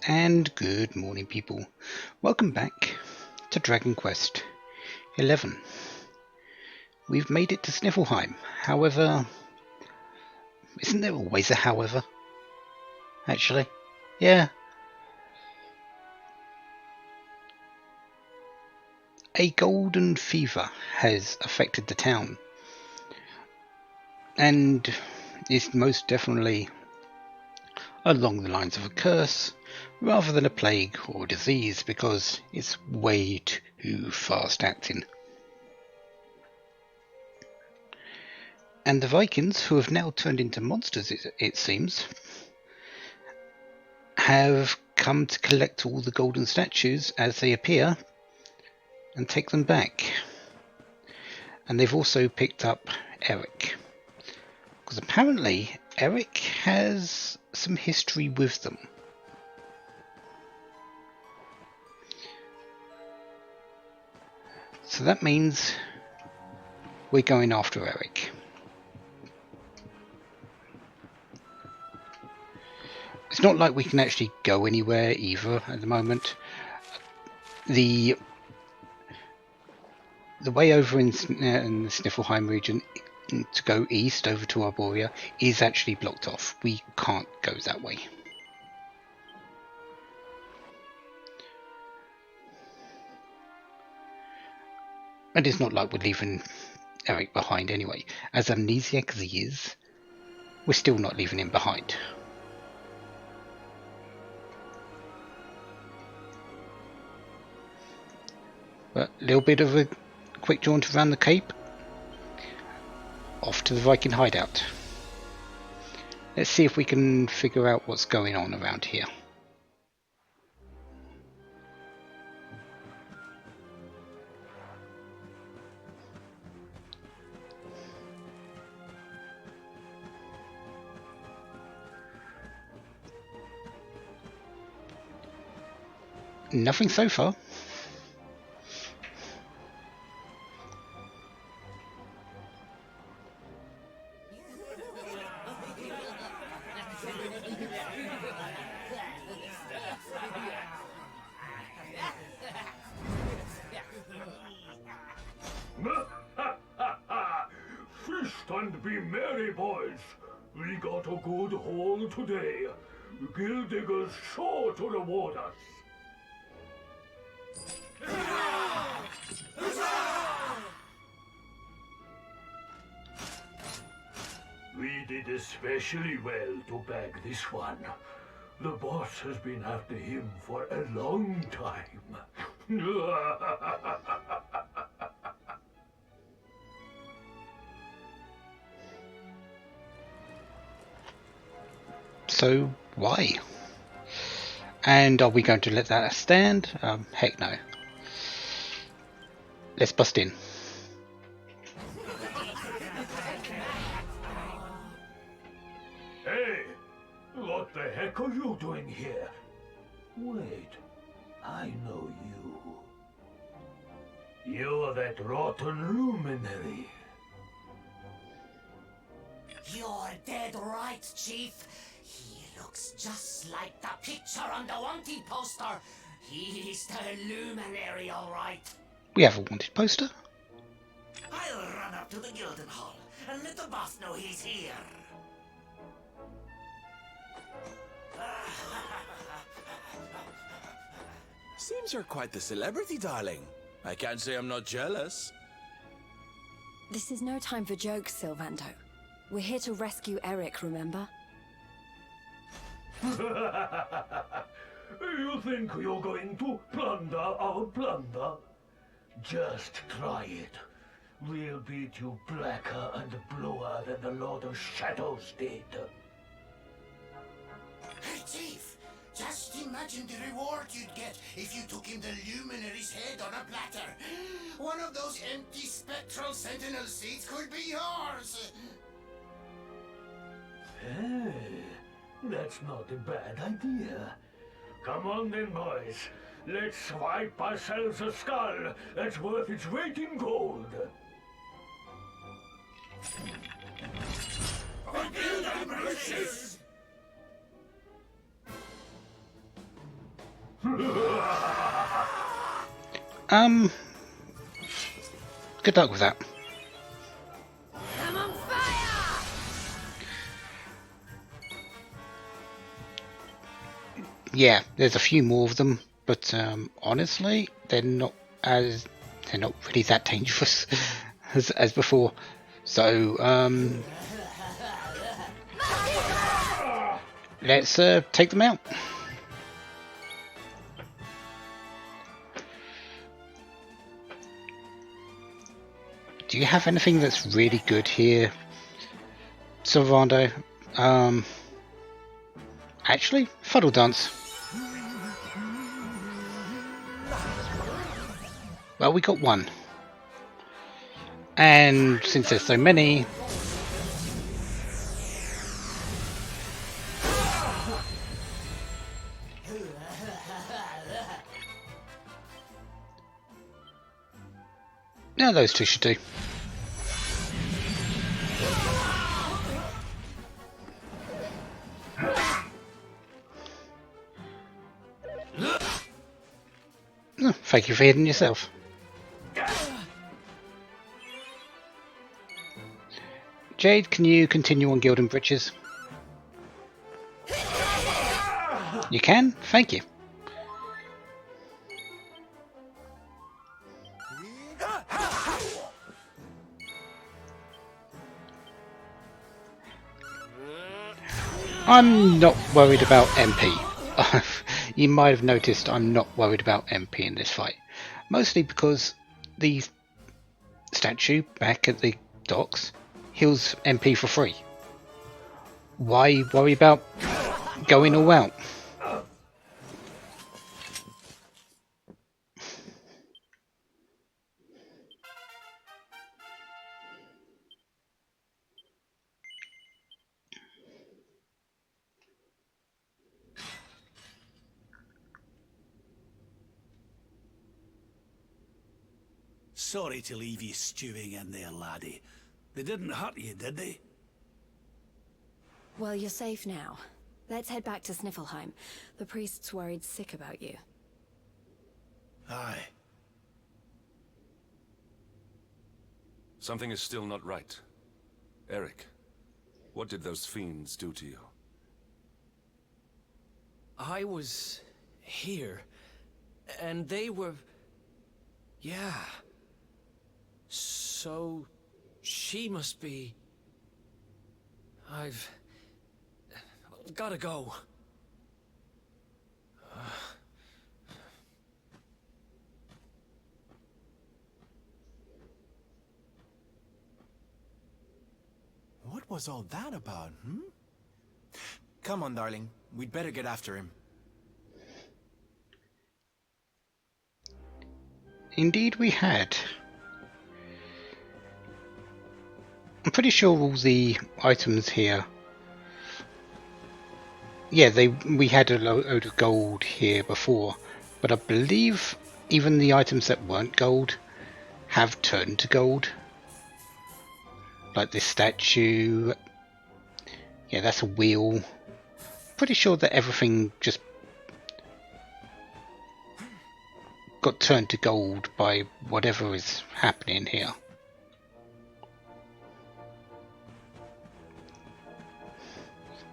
And good morning, people. Welcome back to Dragon Quest XI. We've made it to Sniffelheim. However, isn't there always a however? Actually, yeah. A golden fever has affected the town, and is most definitely along the lines of a curse rather than a plague or disease, because it's way too fast acting. And the Vikings, who have now turned into monsters, it seems, have come to collect all the golden statues as they appear and take them back. And they've also picked up Erik, because apparently Erik has some history with them. So that means we're going after Erik. It's not like we can actually go anywhere either at the moment. The way over in the Sniffelheim region to go east over to Arboria is actually blocked off. We can't go that way. And it's not like we're leaving Erik behind anyway. As amnesiac as he is, we're still not leaving him behind. But a little bit of a quick jaunt around the Cape, off to the Viking hideout. Let's see if we can figure out what's going on around here. Nothing so far. Feast and be merry, boys. We got a good haul today. Gildigger's sure to reward us. We did especially well to bag this one. The boss has been after him for a long time. So why? And are we going to let that stand? Heck no. Let's bust in. Hey, what the heck are you doing here? Wait, I know you. You're that rotten luminary. You're dead right, Chief. He looks just like the picture on the wanted poster. He's the luminary, all right. We have a wanted poster. I'll run up to the Gilden Hall and let the boss know he's here. Seems you're quite the celebrity, darling. I can't say I'm not jealous. This is no time for jokes, Sylvando. We're here to rescue Erik, remember? You think you're going to plunder our plunder? Just try it. We'll beat you blacker and bluer than the Lord of Shadows did. Hey, Chief! Just imagine the reward you'd get if you took him the Luminary's head on a platter. One of those empty spectral sentinel seats could be yours! Hey, that's not a bad idea. Come on then, boys. Let's swipe ourselves a skull that's worth its weight in gold. For Guild and Bruces! Good luck with that. I'm on fire! Yeah, there's a few more of them, but honestly, they're not really that dangerous as before. So let's take them out. Do you have anything that's really good here, Silvando? Actually, Fuddle Dance. Well, we got one. And since there's so many... Now those two should do. Oh, thank you for hitting yourself. Jade, can you continue on Gildan Bridges? You can? Thank you. I'm not worried about MP. You might have noticed I'm not worried about MP in this fight. Mostly because the statue back at the docks heals MP for free. Why worry about going all out? Sorry to leave you stewing in there, laddie. They didn't hurt you, did they? Well, you're safe now. Let's head back to Sniffelheim. The priest's worried sick about you. Aye. Something is still not right. Erik, what did those fiends do to you? I was here, and they were... Yeah. So... she must be... I've... gotta go. What was all that about, hmm? Come on, darling. We'd better get after him. Indeed we had. I'm pretty sure all the items here... Yeah, we had a load of gold here before, but I believe even the items that weren't gold have turned to gold. Like this statue. Yeah, that's a wheel. Pretty sure that everything just got turned to gold by whatever is happening here.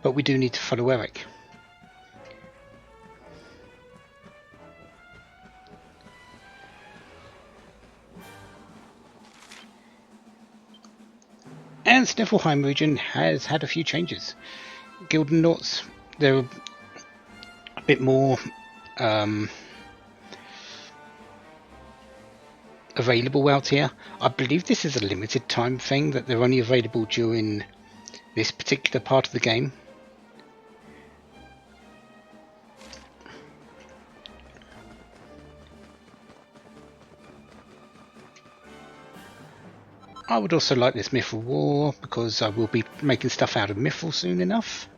But we do need to follow Erik. And Sniffelheim region has had a few changes. Gildan Knots, they're a bit more available out here. I believe this is a limited time thing, that they're only available during this particular part of the game. I would also like this Mithril War, because I will be making stuff out of Mithril soon enough.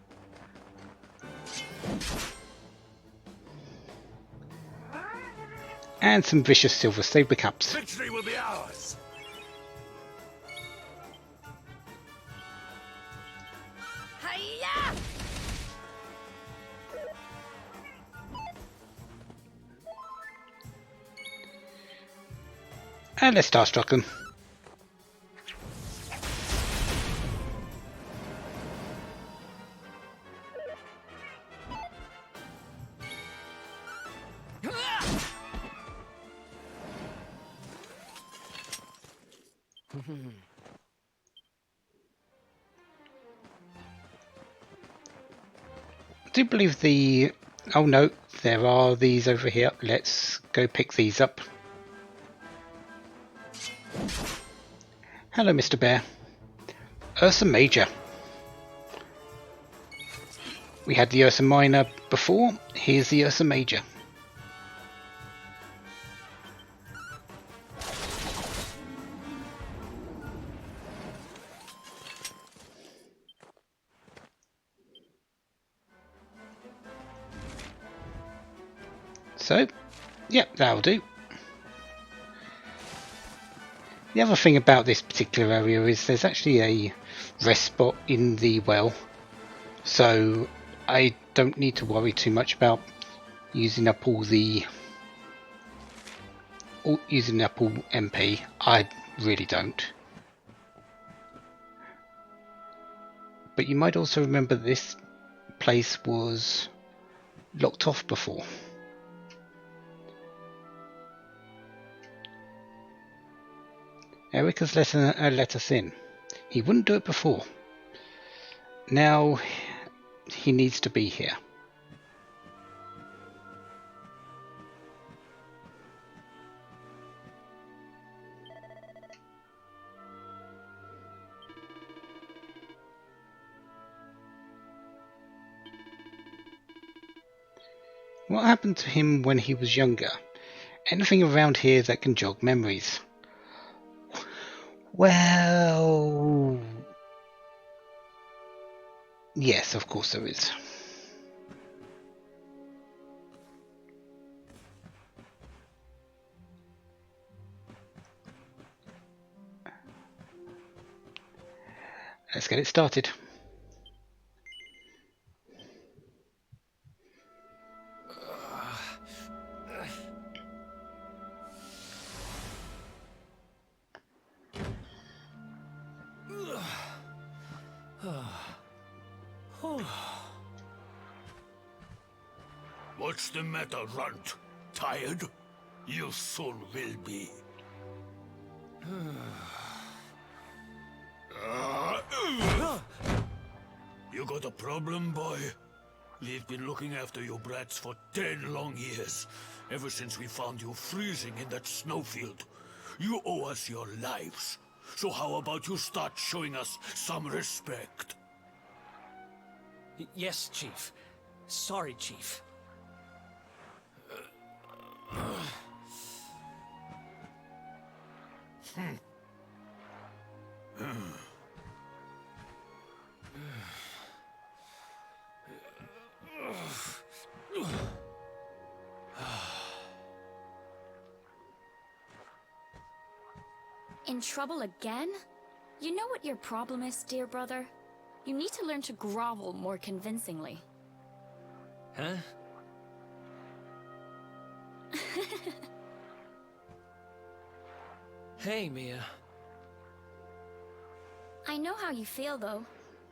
And some vicious silver saber caps. Victory will be ours! Hiya! And let's starstruck them. I do believe the... Oh no, there are these over here. Let's go pick these up. Hello, Mr. Bear. Ursa Major. We had the Ursa Minor before. Here's the Ursa Major. So, yep, that'll do. The other thing about this particular area is there's actually a rest spot in the well, so I don't need to worry too much about using up all MP. I really don't. But you might also remember this place was locked off before. Erik has let us in. He wouldn't do it before. Now he needs to be here. What happened to him when he was younger? Anything around here that can jog memories? Well... yes, of course there is. Let's get it started. What's the matter, Runt? Tired? You soon will be. You got a problem, boy? We've been looking after you brats for 10 long years, ever since we found you freezing in that snowfield. You owe us your lives. So how about you start showing us some respect? Yes, Chief. Sorry, Chief. In trouble again? You know what your problem is, dear brother? You need to learn to grovel more convincingly. Huh? Hey, Mia. I know how you feel, though.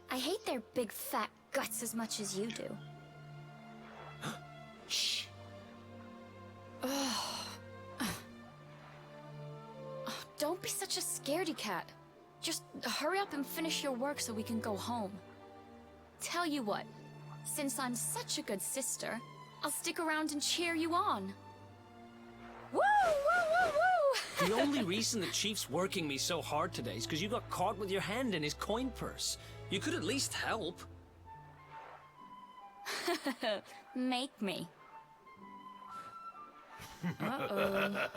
I hate their big fat guts as much as you do. Shh. Don't be such a scaredy cat. Just hurry up and finish your work so we can go home. Tell you what, since I'm such a good sister, I'll stick around and cheer you on. Woo! Woo! Woo! Woo! The only reason the Chief's working me so hard today is because you got caught with your hand in his coin purse. You could at least help. Make me. Uh-oh.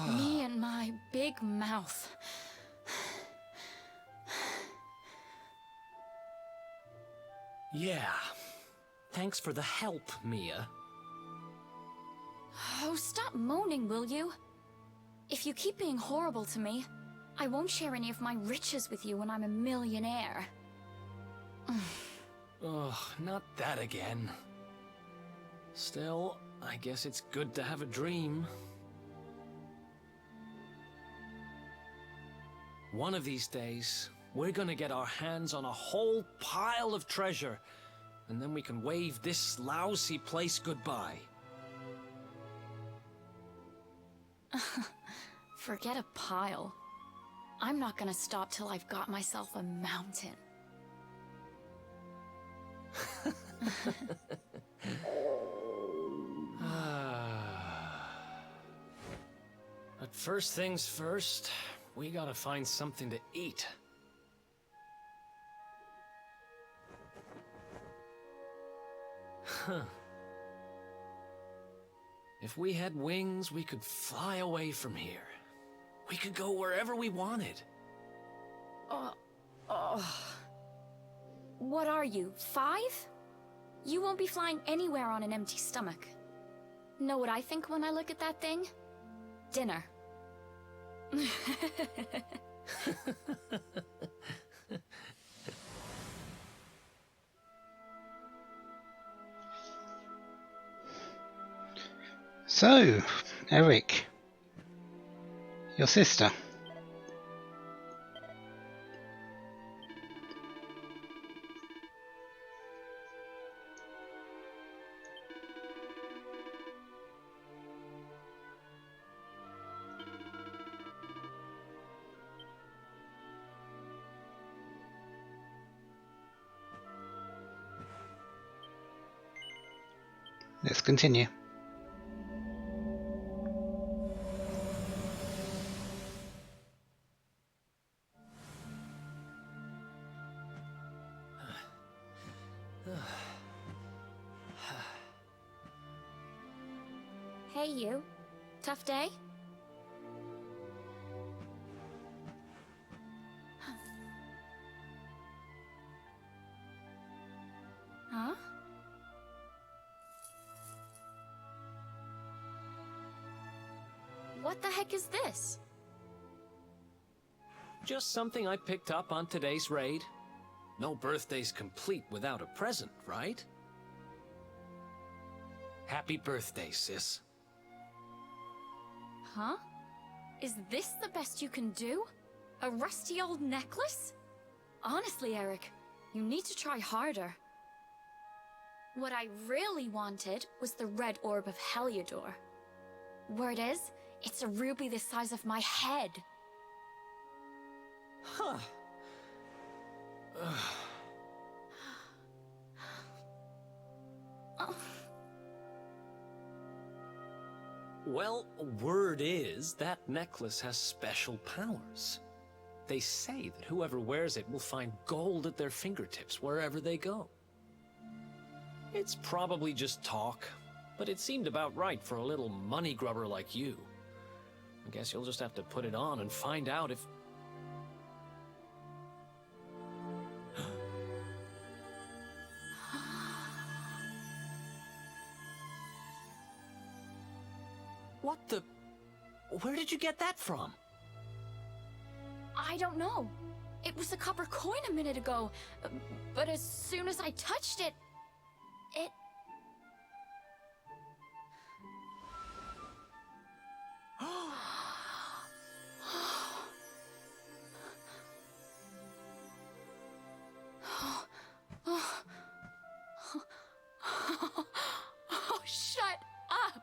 Me and my big mouth. Yeah. Thanks for the help, Mia. Oh, stop moaning, will you? If you keep being horrible to me, I won't share any of my riches with you when I'm a millionaire. Ugh, not that again. Still, I guess it's good to have a dream. One of these days, we're gonna get our hands on a whole pile of treasure, and then we can wave this lousy place goodbye. Forget a pile. I'm not gonna stop till I've got myself a mountain. But first things first, we gotta find something to eat. Huh. If we had wings, we could fly away from here. We could go wherever we wanted. What are you, 5? You won't be flying anywhere on an empty stomach. Know what I think when I look at that thing? Dinner. So, Erik, your sister. Let's continue. Hey you. Tough day? Huh? What the heck is this? Just something I picked up on today's raid. No birthday's complete without a present, right? Happy birthday, sis. Huh? Is this the best you can do? A rusty old necklace? Honestly, Erik, you need to try harder. What I really wanted was the red orb of Heliodor. Word is, it's a ruby the size of my head. Huh. Well, word is that necklace has special powers. They say that whoever wears it will find gold at their fingertips wherever they go. It's probably just talk, but it seemed about right for a little money grubber like you. I guess you'll just have to put it on and find out if... What the... Where did you get that from? I don't know. It was a copper coin a minute ago, but as soon as I touched it, it... Oh, shut up!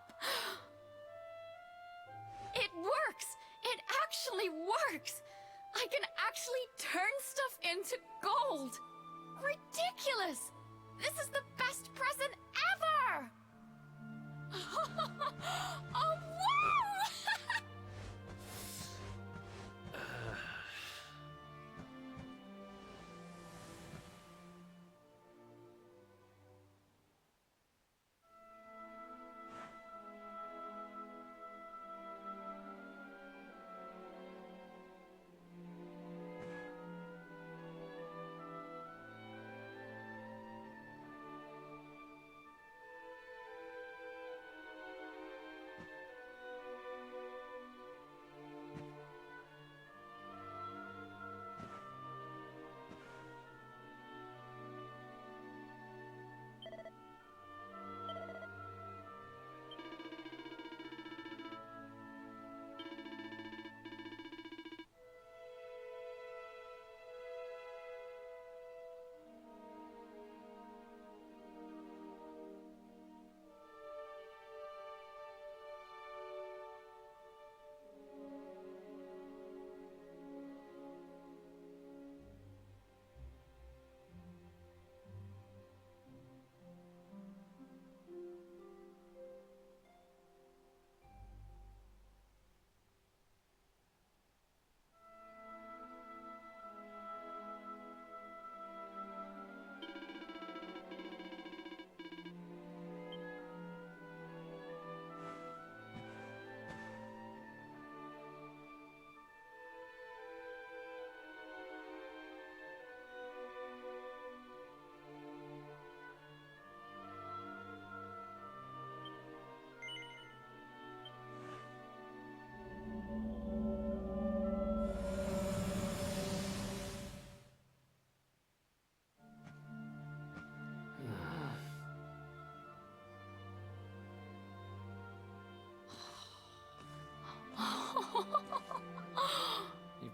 It works! It actually works! I can actually turn stuff into gold! Ridiculous! This is the best present ever! Oh, woo!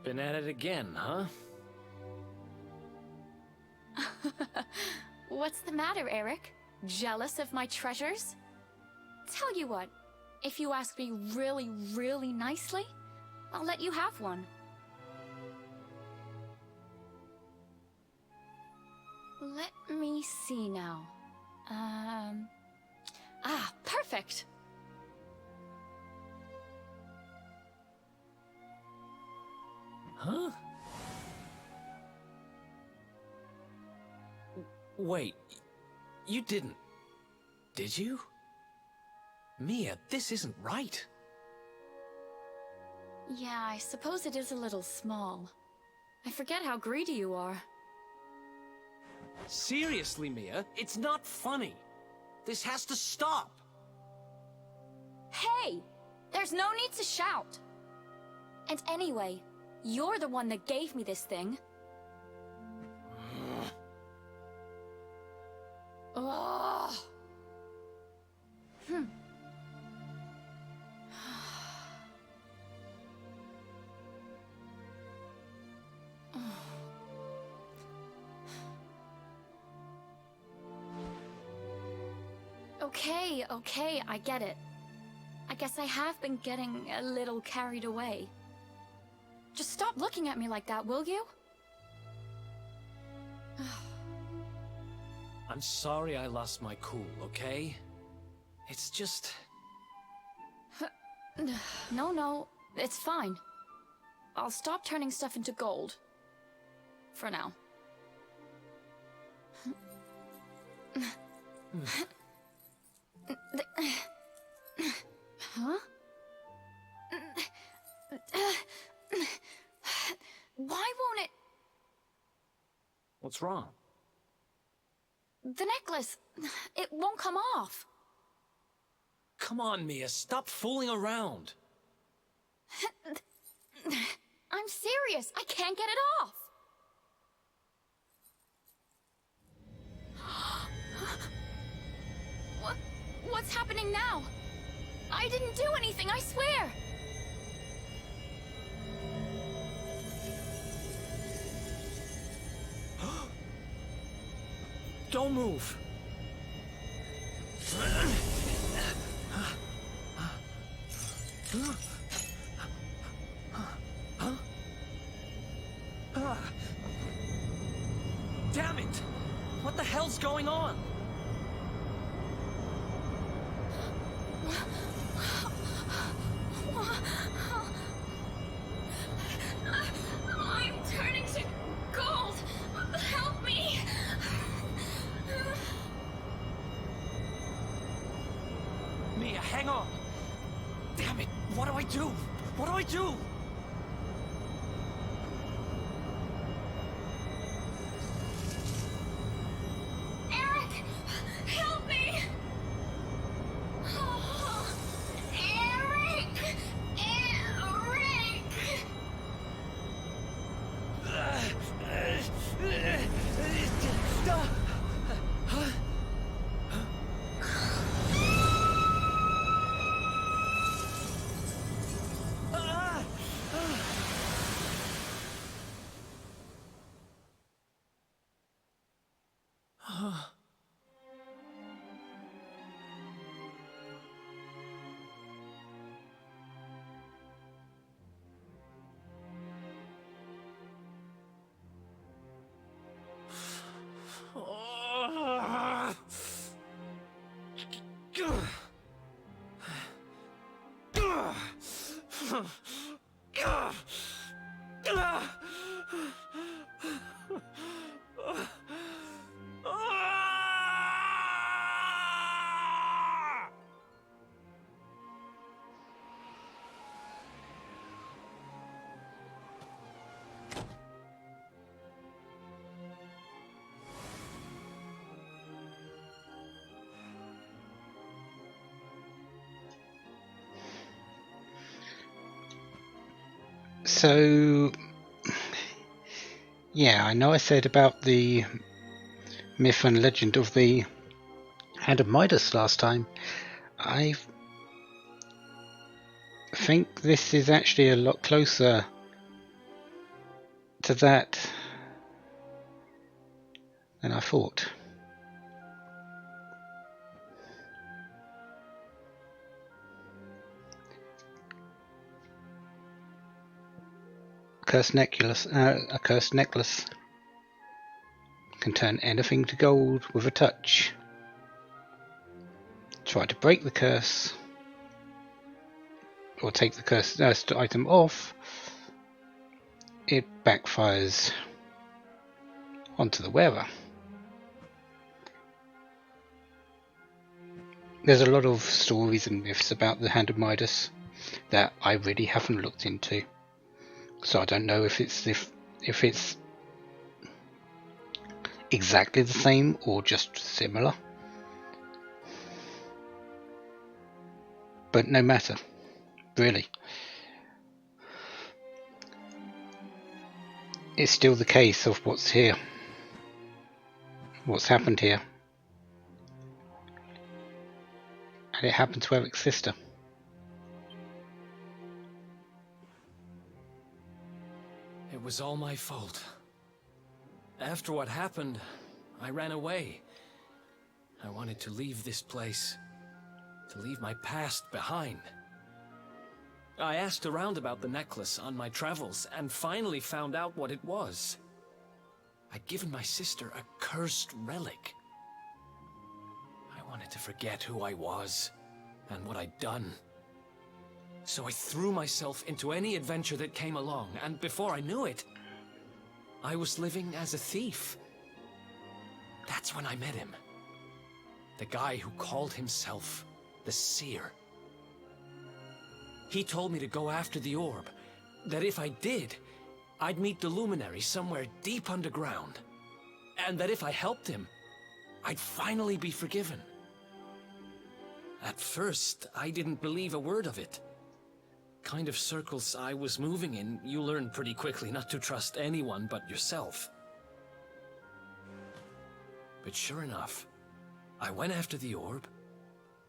Been at it again, huh? What's the matter, Erik? Jealous of my treasures? Tell you what, if you ask me really, really nicely, I'll let you have one. Let me see now. Perfect! Huh? Wait, you didn't, did you? Mia, this isn't right. Yeah, I suppose it is a little small. I forget how greedy you are. Seriously, Mia, it's not funny. This has to stop. Hey! There's no need to shout! And anyway, you're the one that gave me this thing. Ugh. Okay, I get it. I guess I have been getting a little carried away. Just stop looking at me like that, will you? I'm sorry I lost my cool, okay? It's just... No, it's fine. I'll stop turning stuff into gold. For now. Huh? Why won't it... What's wrong? The necklace... It won't come off. Come on, Mia, stop fooling around. I'm serious. I can't get it off. What's happening now? I didn't do anything, I swear. Don't move. Damn it! What the hell's going on? I'm turning to gold. Help me. Mia, hang on! Damn it! What do I do? What do I do? Erik! Help me! Oh, Erik! Erik! So, yeah, I know I said about the myth and legend of the Hand of Midas last time. I think this is actually a lot closer to that than I thought. A cursed necklace can turn anything to gold with a touch. Try to break the curse or take the cursed item off, it backfires onto the wearer. There's a lot of stories and myths about the Hand of Midas that I really haven't looked into, so I don't know if it's exactly the same or just similar. But no matter, really. It's still the case of what's here. What's happened here. And it happened to Erik's sister. It was all my fault. After what happened, I ran away. I wanted to leave this place. To leave my past behind. I asked around about the necklace on my travels, and finally found out what it was. I'd given my sister a cursed relic. I wanted to forget who I was, and what I'd done. So I threw myself into any adventure that came along, and before I knew it, I was living as a thief. That's when I met him. The guy who called himself the Seer. He told me to go after the orb, that if I did, I'd meet the Luminary somewhere deep underground, and that if I helped him, I'd finally be forgiven. At first, I didn't believe a word of it. Kind of circles I was moving in, you learn pretty quickly not to trust anyone but yourself. But sure enough, I went after the orb,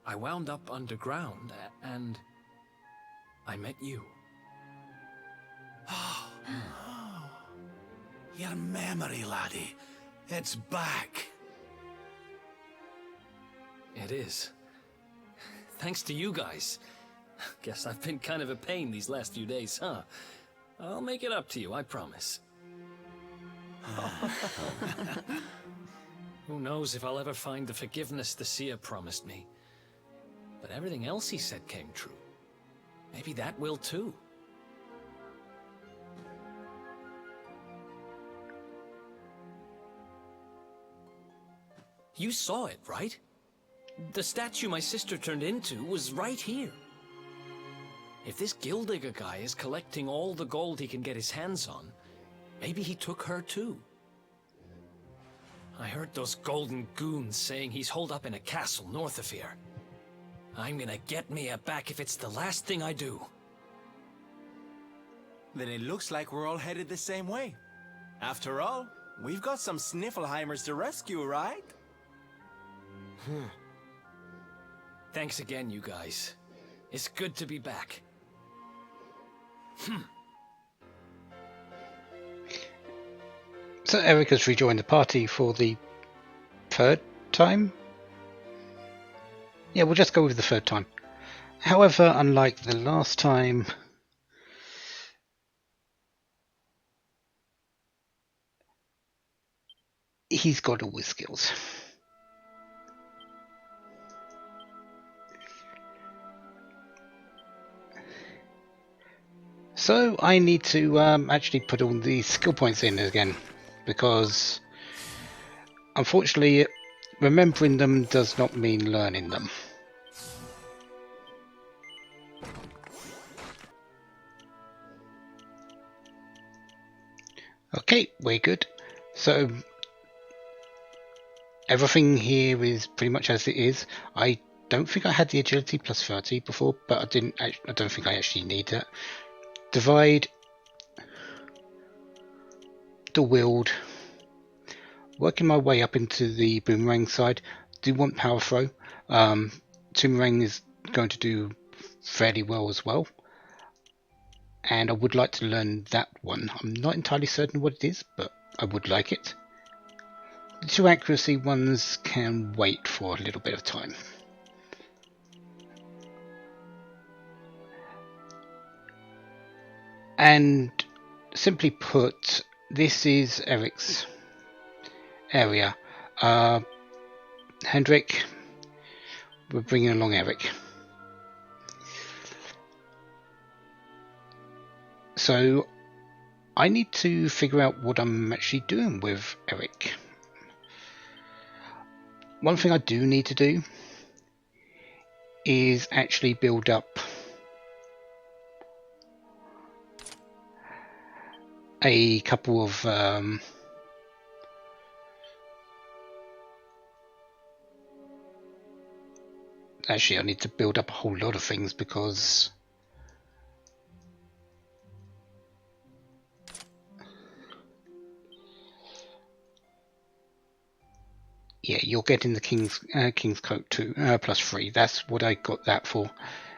I wound up underground, and I met you. Your memory, laddie. It's back. It is. Thanks to you guys. Guess I've been kind of a pain these last few days, huh? I'll make it up to you, I promise. Who knows if I'll ever find the forgiveness the Seer promised me. But everything else he said came true. Maybe that will too. You saw it, right? The statue my sister turned into was right here. If this Gildigger guy is collecting all the gold he can get his hands on, maybe he took her too. I heard those golden goons saying he's holed up in a castle north of here. I'm gonna get Mia back if it's the last thing I do. Then it looks like we're all headed the same way. After all, we've got some Sniffelheimers to rescue, right? Thanks again, you guys. It's good to be back. So Erik has rejoined the party for the third time? Yeah, we'll just go with the third time. However, unlike the last time, he's got all his skills. So I need to actually put all the skill points in again, because unfortunately remembering them does not mean learning them. Okay, we're good. So everything here is pretty much as it is. I don't think I had the agility plus 30 before, but I don't think I actually need that. Divide, the wield, working my way up into the boomerang side. Do want power throw. Boomerang is going to do fairly well as well, and I would like to learn that one. I'm not entirely certain what it is, but I would like it. The 2 accuracy ones can wait for a little bit of time. And simply put, this is Erik's area. Hendrik, we're bringing along Erik. So I need to figure out what I'm actually doing with Erik. One thing I do need to do is actually build up a couple of actually I need to build up a whole lot of things, because yeah, you're getting the King's Coat 2 +3. That's what I got that for.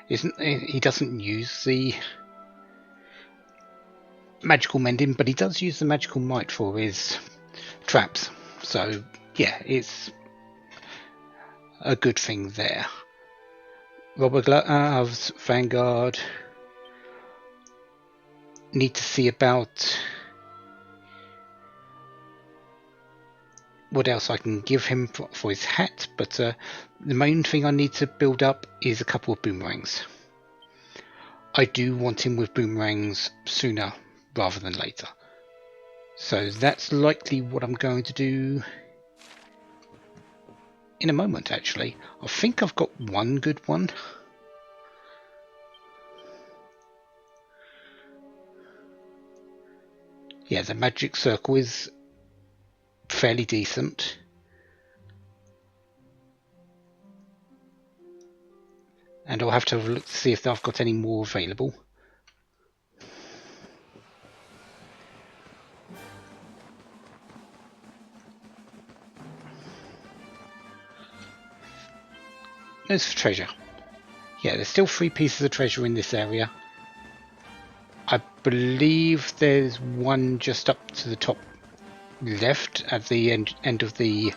He doesn't use the magical mending, but he does use the magical might for his traps. So yeah, it's a good thing there. Robber Gloves, Vanguard. Need to see about what else I can give him for his hat, but the main thing I need to build up is a couple of boomerangs. I do want him with boomerangs sooner rather than later. So that's likely what I'm going to do in a moment, actually. I think I've got one good one. Yeah, the magic circle is fairly decent. And I'll have to look to see if I've got any more available. There's for treasure. Yeah, there's still 3 pieces of treasure in this area. I believe there's one just up to the top left at the end of the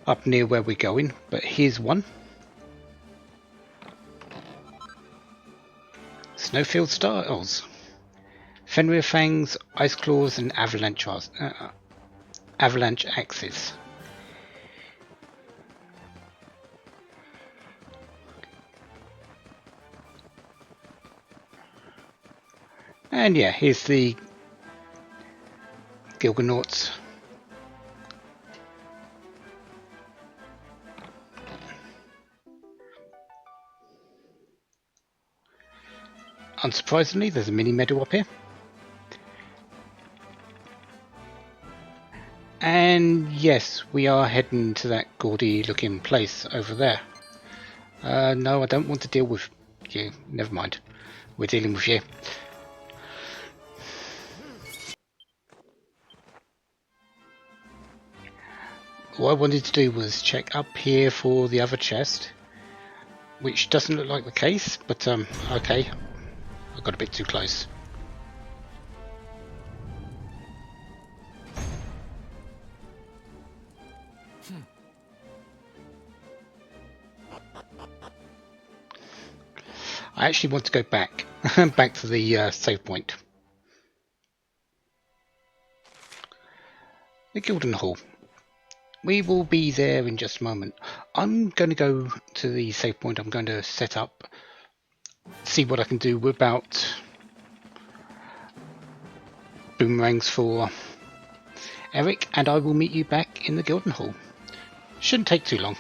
up near where we're going, but here's one. Snowfield Styles, Fenrir Fangs, Ice Claws, and Avalanche Axes. And yeah, here's the Gilgonauts. Unsurprisingly, there's a mini medal up here. And yes, we are heading to that gaudy looking place over there. No, I don't want to deal with you. Never mind. We're dealing with you. What I wanted to do was check up here for the other chest, which doesn't look like the case, but okay. I got a bit too close. I actually want to go back to the save point. The Gilden Hall. We will be there in just a moment. I'm going to go to the save point. I'm going to set up, see what I can do about boomerangs for Erik, and I will meet you back in the Gilden Hall. Shouldn't take too long.